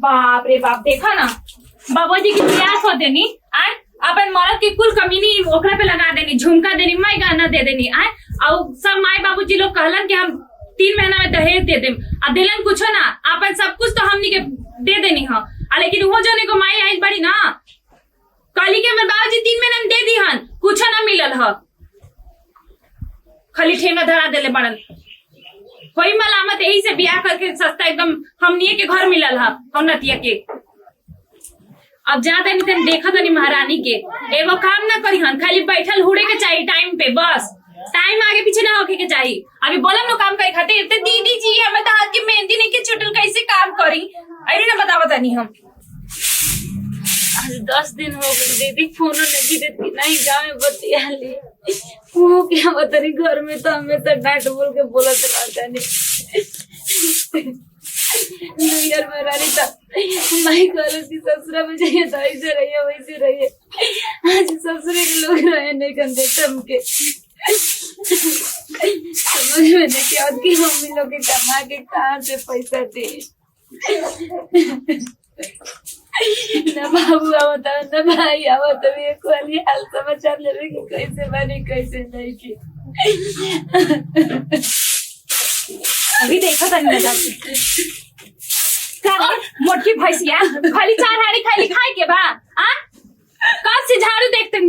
बाप रे बाप, देखा ना बाबूजी की प्रयास हो देनी आय, अपन मर्द की कुल कमीनी ओकरा पे लगा देनी, झुमका देनी, माई गहना दे देनी आय, और सब माई बाबूजी लोग कहलन कि हम 3 महीना में दहेज दे देम, आ दिलन कुछो ना, अपन सब कुछ तो हमनी के दे देनी है, लेकिन वो जो को माई आई बड़ी ना कली के मेरे बाबूजी 3 महीना में दे दी हन, कुछो ना मिलल है, खाली ठेंगा धरा देले बड़न। कोई मलामत यही से ब्याह करके सस्ता एकदम हमनिए के घर मिलल है नतिया के। अब ज्यादा नहीं देखा तो नहीं महारानी के एगो काम ना करी हन, खाली बैठल हुड़े के चाहिए टाइम पे, बस टाइम आगे पीछे ना होके के चाहिए। अभी बोलम नो काम करे खातिर तो दीदी जी हमें तो हाथ की मेहंदी नहीं के छुटल, कैसे काम करी अरे ना बतावता नहीं हम। आज 10 दिन हो गए दीदी फोन नहीं देती, नहीं गाँव में बतिया ली वो क्या बता रही, घर में तो हमेशा डांट बोल के बोलत रहता नहीं यार महारानी तो माई कॉलेज की ससुरा में जाइए तो ऐसे रहिए वैसे रहिए, आज ससुरे के लोग रहे नहीं कंधे टमके समझ में देखिए और की मम्मी लोग के कमा के कहाँ से पैसा दे न बाबू आवता न भाई आवता, एक वाली हाल समाचार लेवे कि कैसे बने कैसे नहीं की। अभी देखा था नहीं मोटकी भैंसिया खाली 4 हाड़ी खाली खाए के बा कब से झाड़ू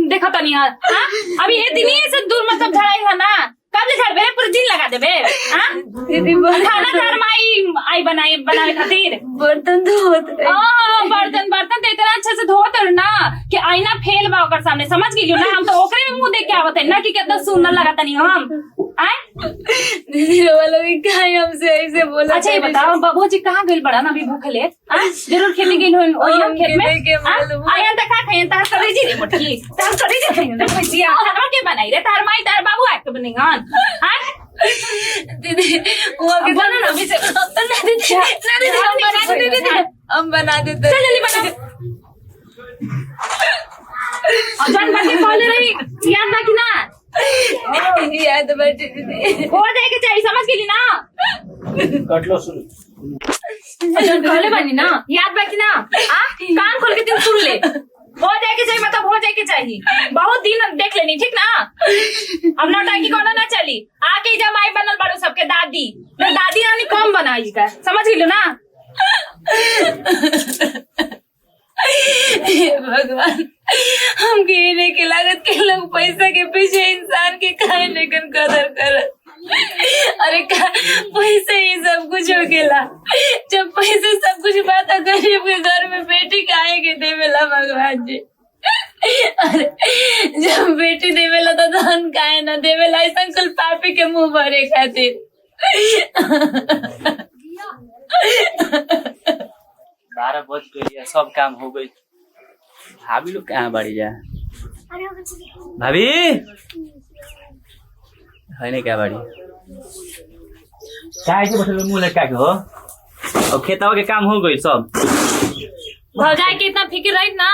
देखा था नहीं अभी ये दिन से दूर मतलब झड़ाई है ना, कब से झाड़बे पूरा दिन लगा देबे दीदी खाना घर माई आई बनावे खातिर बर्तन धोत बर्तन तो इतना अच्छा से धोत ना कि आईना फेल बा ओकर सामने, समझ गेलियो ना, हम तो ओकरे में मुंह देख के आवत है ना कि कितना सुंदर लगता नहीं हम दीदी वालों काहे हमसे ऐसे बोला। अच्छा ये बताओ बाबूजी कहाँ गइल बड़ा ना अभी भूखले जरूर खेती गइल होई ओया खेत में आयन त का खायन तार करे जी रे मोटकी तार करे जी खायन रे भैया खाना के बनाई रे तार माई तार बाबू आके बनेगन दीदी वो के बना ना से ना दीदी हम बना देते चल जल्दी बना दे अजन बाकी बोले रही याद ना कि ना याद बैठे हो जाएगा चाहिए, समझ गेली ना कटलो सुन अजन कहले बनी ना याद बाकी ना कान खोल के तुम सुन ले, हो जाएगा चाहिए मतलब हो जाएगा चाहिए, बहुत दिन देख लेनी ठीक ना, अब नौटंकी कोनो ना चली, आके जब माई बनल बड़ो सबके दादी रानी कम बनाई का, समझ गेलो ना। भगवान हम कहने के लागत के लोग पैसा के पीछे इंसान के काहे लेकिन कदर कर, अरे पैसे ही सब कुछ हो गेला, जब पैसे सब कुछ बात गरीब के घर में बेटी काहे के देवेला भगवान जी, अरे जब बेटी देवेला तो धन काहे ना देवेला, ऐसा कुल पापी के मुंह भरे खातिर 12 बज गई, सब काम हो गई। भाभी लोग कहाँ बढ़ी जा, भाभी है नहीं क्या बड़ी क्या ऐसे बैठे मुँह लटका के हो, अब खेतवा के काम हो गई सब, भौजाई के इतना फिक्र रही ना,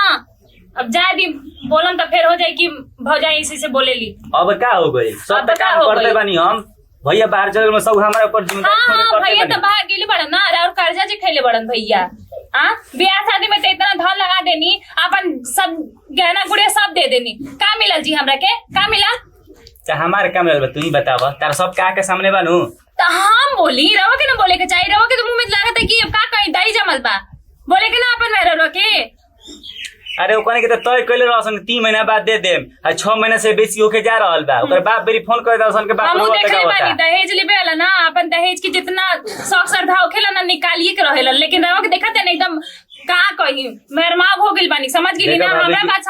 अब जाए दी बोलन तो फिर हो जाए कि भौजाई इसी से बोले ली, अब क्या हो गई सब तो काम करते बानी हम, भैया बाहर चल में सब हमारे ऊपर जिम्मेदारी भैया तो बाहर गेली बड़न ना और कर्जा जी खैले बड़न भैया ब्याह शादी में तो इतना धन लगा देनी, अपन सब गहना गुड़िया सब दे देनी, का मिलल जी हमरा के का मिलल, चाहे हमारे का मिलल तू ही बतावा, तारा सब का के सामने बानू तो हम बोली रवा के ना बोले के चाहिए, रवा के तो मुंह में लागत है कि अब का कहीं दही जमल बा, बोले के ना अपन मेहरा के, अरे ओकने के तो तय कइले रहसन 3 महीना बाद दे देम, 6 महीना से बेसी होके जा रहल बा, ओकर बाप बेरी फोन कर दसन के बाप हम देखले बानी दहेज लेबे वाला ना, अपन दहेज की जितना शौक श्रद्धा होखेला ना निकालिए के रहेला, लेकिन रवा के देखत है एकदम का कही मेहरमाब हो गइल बानी, समझ गेली ना, हमरा बात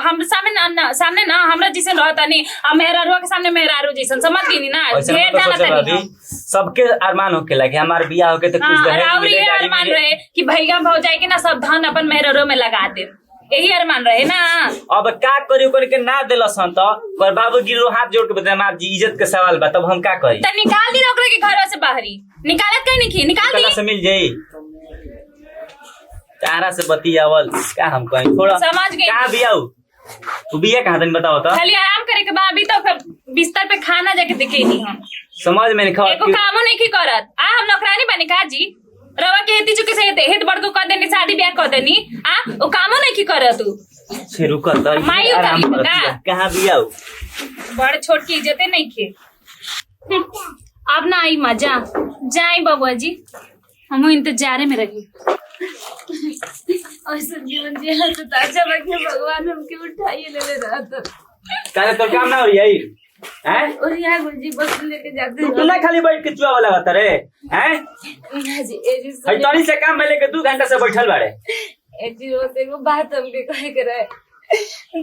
हम सामने ना हमरा जैसे रहता नहीं, अब मेहरारू के सामने मेहरारू जैसन, समझ गेली ना, ढेर जाना तनी सबके अरमान होखेला कि हमार बियाह होके तो कुछ दहेज मिले, ये अरमान रहे कि भैया भौजाई के ना सब धन अपन मेहरारू में लगा दे, यही अरमान रहे ना। अब का करी के ना दिलसन तो पर बाबू गिरो हाथ जोड़ के बता माँ जी इज्जत के सवाल बा, तब हम का करी, तो निकाल दी ओकरा के घर से बाहरी, निकालत कहीं नहीं निकाल दी, से मिल जाई तारा से बतियावल का हम कहीं थोड़ा समझ गई, कहां बियाऊ तू बिया कहां तनी बताओ तो, खाली आराम करे के बाद अभी तो बिस्तर पे खाना जाके देखेनी हम, समझ में नहीं खा एको कामो नहीं की करत हम नौकरानी बने का जी, रवा के हेती चुके से हेत बड़ कर देनी शादी ब्याह कर देनी आ ओ कामो नहीं की करे तू से रुक त माई आराम उतारी कर का? कहां बियाऊ बड़ छोट की इज्जते नहीं खे अब ना आई मजा जाई बबुआ जी हम इंतजारे में रही और जीवन जी हंस ताजा बच्चे भगवान हमके उठाइए ले रहा था काले तो काम ना हो रही हैं और यहाँ गुरुजी बस लेके जाते तू ना खाली बैठ के चुआ वाला बता रे हैं यहाँ जी ए जी हई तनी से काम में लेके 2 घंटा से बैठल बाड़े ए जी वो देखो बात हमके कहे के रहे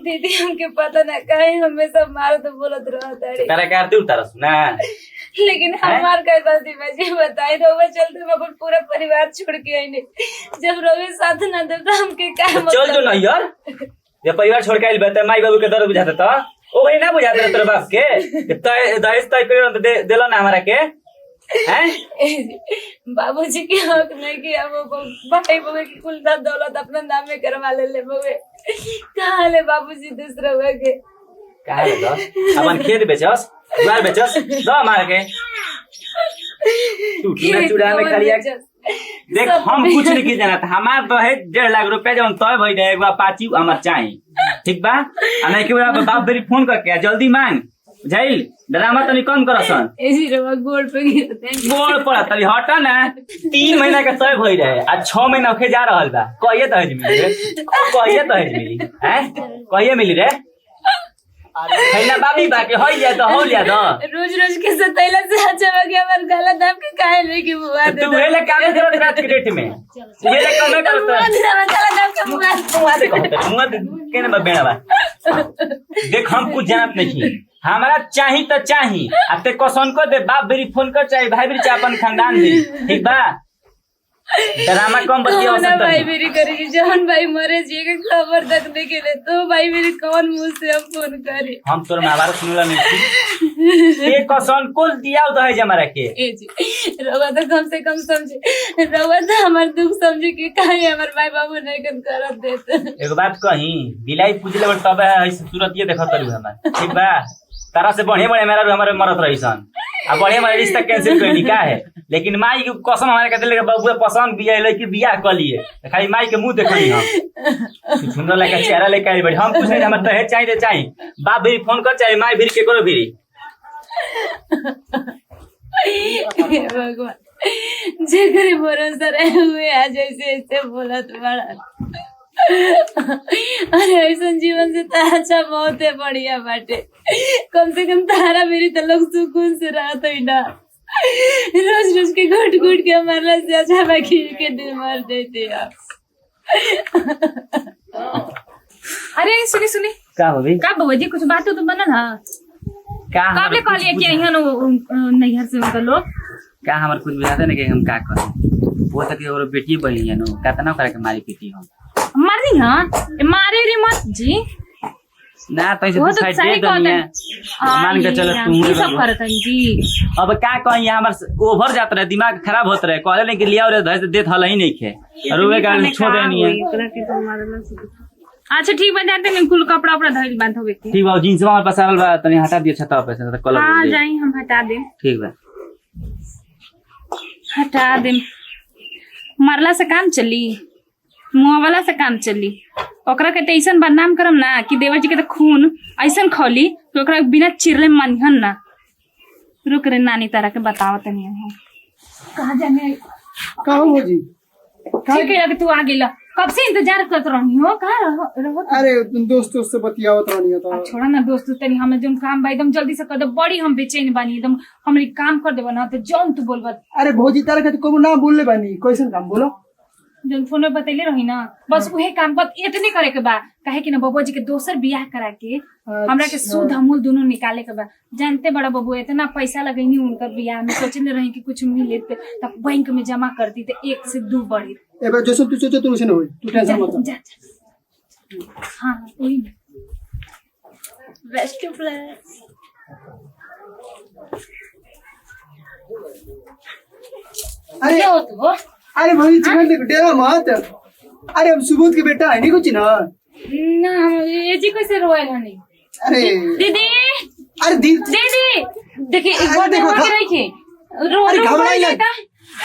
दीदी हमके पता ना काहे हमेशा मारो तो बोलत रहता है तारा कार दे उतारस ना लेकिन हमार का गलती मैं जी बताई रोवे चलते मैं अपन पूरा परिवार छोड़ के आईने जब रोवे साथ ना दे तो हमके का चल जो नहीं यार ये परिवार छोड़ के आइल बता माई बाबू के दर्द बुझाता तो ओ भाई ना बुझाता तेरे बाप के तय दहेज तय करे तो देला ना हमारा के हैं बाबूजी के हक नहीं कि अब भाई बहू की कुल दौलत अपना नाम में करवा ले बउए कहाँ ले बाबूजी दूसरा हुआ के कहाँ ले दो अपन खेत बेचस द्वार बेचस दो मार के तू किना चुड़ा में खलिया देख हम कुछ नहीं की जाना था हमार दहेज 1.5 लाख रुपया जब तय भई रहे एक बार पाची हमार चाहिए ठीक बा आ नहीं के बाप बेरी फोन करके जल्दी मांग जाइल ड्रामा तनी कम करसन एजी रवा गोड़ पे गिरते हैं गोड़ पड़ा तनी हटा ना 3 महीना के तय भई रहे आ 6 महीना होके जा रहल बा कहिए दहेज मिली रे कहिए दहेज मिली हैं कहिए मिली रे खैना बाबी बा के होई जा तो हो लिया दो रोज रोज के सतैला से अच्छा बा के हमर गला दाब के काहे ले के बुआ दे तू हेले काम करो रात के डेट में तू हेले काम करत गला दाब के बुआ मुआ केने बा बेड़ा बा देख हम कुछ जानत नहीं हमारा चाही तो चाही आ ते कसन को दे बाप बेरी फोन कर चाहे भाई बेरी चाहे अपन खानदान दे ठीक बा ड्रामा कम बतिया ना भाई मेरी करेगी जहन भाई मरे जी के खबर तक देखे ले तो भाई मेरी कौन मुंह से अब फोन करे हम तोर मावार सुनला नहीं ए कसन कुल दिया दहेज हमारा के ए जी रवा तो कम से कम समझे रवा तो हमार दुख समझे कि काहे हमर भाई बाबू नहीं कर करत देत एगो बात कही बिलाई पूजले तब ऐसे सूरत ये देखत रही हमार ठीक बा तारा से बढ़िया बढ़िया मेरा हमारे मरत रही सन अब बढ़िया हमारे रिश्ता कैंसिल कर का है लेकिन माई की कसम हमारे कहते लगे बाबू पसंद बिया लड़की बियाह कर लिए खाली माई के मुंह देखनी हम सुंदर लगा चेहरा लेके आई बड़ी हम कुछ नहीं हमारे दहेज चाहिए चाहिए बाप भी फोन कर चाहे माई भी के करो भी भगवान जेकरे भरोसा रहे हुए आज ऐसे ऐसे बोला तुम्हारा अरे ऐसा जीवन से तो अच्छा बहुत है बढ़िया बाटे कम से कम तारा मेरी तो लोग सुकून से रहत ही ना रोज रोज के घुट घुट के मरला से अच्छा बाकी के दिन मर जाते आप अरे सुनी सुनी का भाभी का भौजी कुछ बात तो बनल हां का काबले कहलिए कि यहाँ नैहर से उनका लोग का हमार कुछ बुझाते नहीं कि हम का करें वो तक और बेटी बनी है नो कितना करे के मारी पीटी हम मारनी हां मारे रे मत जी ना तो वो तो सही कहते मान के चलो तुम सब करत हैं जी अब का कहीं हमार ओवर जात रहे दिमाग खराब होत रहे कहले नहीं कि लिया रे धैर्य देत हल ही नहीं खे और वे गाड़ी छोड़ देनी है अच्छा ठीक बा जाते हैं कुल कपड़ा उपड़ा धइल बांध होवे के ठीक बा जींस हमारे पास आल बा तनी हटा दियो छता पे से कलर हां जाई हम हटा देम ठीक बा हटा देम मरला से काम चली मुँह वाला से काम चली ओकरा के ऐसन बदनाम करम ना कि देवर जी के तो खून ऐसन खौली कि ओकरा बिना चिरले मानिहन ना रुक रे नानी तारा के बतावत नहीं हम कहाँ जाने कहाँ हो जी ठीक है अभी तू आ गेला कब से इंतजार करत रही हो कहाँ रहो अरे दोस्तों से बतियावत रहनी है तो छोड़ा ना दोस्त तनी हमें जो काम बा एकदम जल्दी से कर दे बड़ी हम बेचैन बानी एकदम हमरी काम कर देबा ना तो जौन तू बोलबा अरे भौजी तारा के को ना बोलले बानी कैसन काम बोलो जब फोन में बतैले रही ना बस उहे काम बस इतने करे के बा काहे कि ना बबुआ जी के दोसर बियाह करा के हमरा के सूद अमूल दोनों निकाले के बा जानते बड़ा बबुआ इतना पैसा लगैनी उनकर बियाह में सोचने रही कि कुछ मिले तब बैंक में जमा करती तो 1 से 2 बढ़ी एबे जैसे तू सोचो तू वैसे न होई तू टेंशन मत ले हां वही बेस्ट प्लेस अरे क्या होता वो अरे भाई चिकन देखो डेरा मत अरे अब सुबोध के बेटा है नहीं कुछ ना ना ये जी कैसे रोएगा नहीं अरे दीदी अरे दीदी देखिए एक बार देखो के रखिए रो अरे रो घबराई ना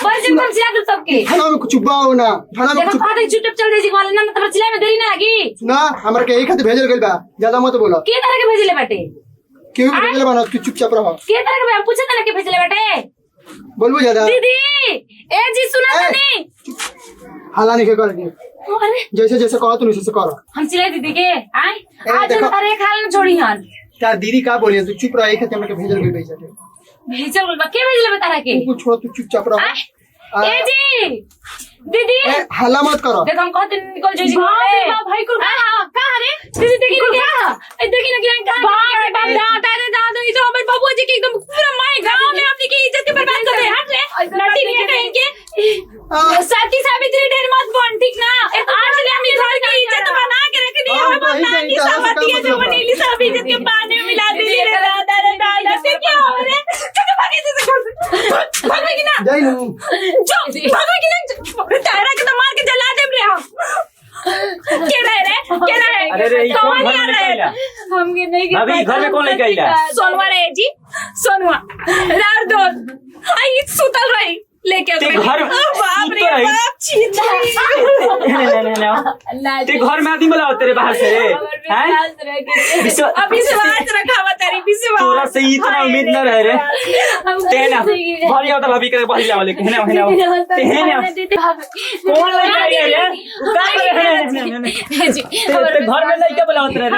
बस जब हम चिल्ला दो सबके थाना में कुछ बाओ ना थाना में देखो कुछ कहते चुपचाप चल जाई वाला ना तो चिल्ला में देरी ना लगी ना हमरा के यही खातिर भेजल गइल बा ज्यादा मत बोलो के तरह के भेजले बाटे क्यों भेजल बा ना तू चुपचाप रह के तरह के हम पूछे ना के भेजले बाटे बोलबो ज्यादा दीदी ए जी सुना ए! तनी हाला नहीं कर के अरे जैसे जैसे कहो तू वैसे करो हम चिल्ला दीदी के आए आज देखो। तारे खाल न छोड़ी हन यार दीदी का बोलिए तू चुप रह यही खातिर हमरा के भेजल गइल बा भेजल बोल के भेजले बता के तू छोड़ तू चुपचाप रह आए ए जी दीदी हाला मत करो देख हम कहते निकल जाई जी भाई को का रे दीदी देखी क्या ए देखी ना क्या बाप रे बाप दादा रे दादा ये तो हमारे बाबू जी के एकदम पूरा माय गांव में अपनी की इज्जत के बर्बाद कर रहे हट रे लड़ी नहीं कहीं के सती सावित्री ढेर मत बन ठीक ना आज ले हम घर की इज्जत बना के रख दी है बना की सावती है जो बनेली सब इज्जत के पानी में मिला दी रे दादा फिर क्या हो रे चलो भागे से भागे की ना जाई नु जो भागे की ना तारा के तो मार के जला देम रे हम के रहे अरे रे, ई कौन घर में रहे कैला? हम के नहीं अभी घर में कौन लेके आइला? सोनवा रहे जी सोनवा रार दो आई सुतल रही लेके ते घर में बाप रे सुतल रही? बाप छी ते घर में आदमी बोला तेरे बाहर से रे हैं विश्वास- अभी विश्वास रखा तेरी विश्वास तोरा से इतना उम्मीद न रहे रे ते ना भरी आवत भाभी के भरी लावले कहना कहना ते है ना कौन लेके आई रे का करे है ते घर में लइका बोलावत रहे रे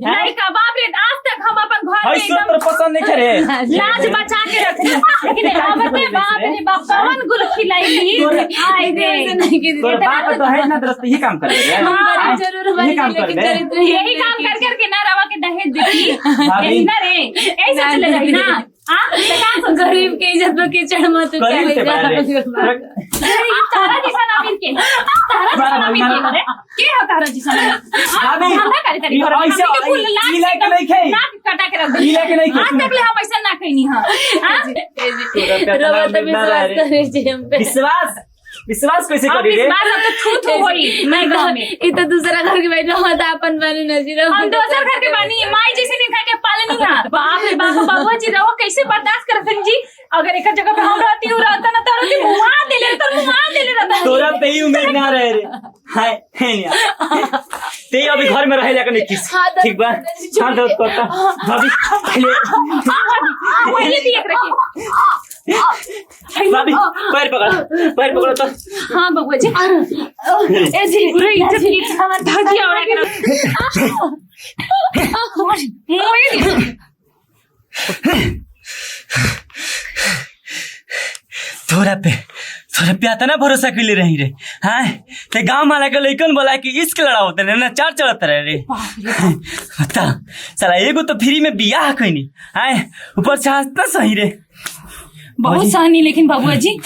नहीं का बाप रे आज तक हम अपन घर में हई सो तोर पसंद नहीं करे लाज बचा के रखनी लेकिन हमरे बाप रे बाप कौन गुल खिलाईली आई दे तोर बाप तो है ना दरस्त ही काम करे रे हाँ, जरूर यही काम कर दे यही काम कर करके ना रवा के दहेज देती भाभी। यही ना रे ऐसा चले रही ना हाँ गरीब के इज्जत के चढ़मा तो करीब से बाहर तारा जैसा ना मिल के तारा जैसा ना मिल के के है तारा जैसा भाभी, हम ना करे तारी ई ऐसे ई लेके नहीं खाई। नाक कटा के रख ई लेके नहीं खाई। आज तक ले हम ऐसा ना कहनी हां रवा तो विश्वास करे जे हम पे विश्वास कैसे करी रे बात अब तो थू होई मैं गांव में ये तो दूसरा घर के बैठा हुआ था अपन बने नजर हम दोसर घर के बानी माई जैसे नहीं खा के पालनी है बाप रे बाप बाबू जी रहो कैसे बर्दाश्त करत जी अगर एक जगह पे हम रहती हूं रहता ना तो रहती मुआ दे ले रहता तोरा पे ही उम्मीद ना रहे रे हाय है ते अभी घर में रहे जाकर नहीं किस ठीक बा हां दो करता भाभी पहले भी एक रखी भाभी पैर पकड़ो तो हां बबुआ जी ए जी पूरा इज्जत की हमार धजिया उड़ा के तोरा पे आता ना भरोसा के लिए रही रे हाँ ते गांव वाला के लइकन बोला कि इश्क लड़ाओ तने ना चार चढ़त रहे रे बता साला एगो तो फ्री में बियाह कइनी हाँ ऊपर से हंसता सही रे बहुत सहनी लेकिन बबुआ जी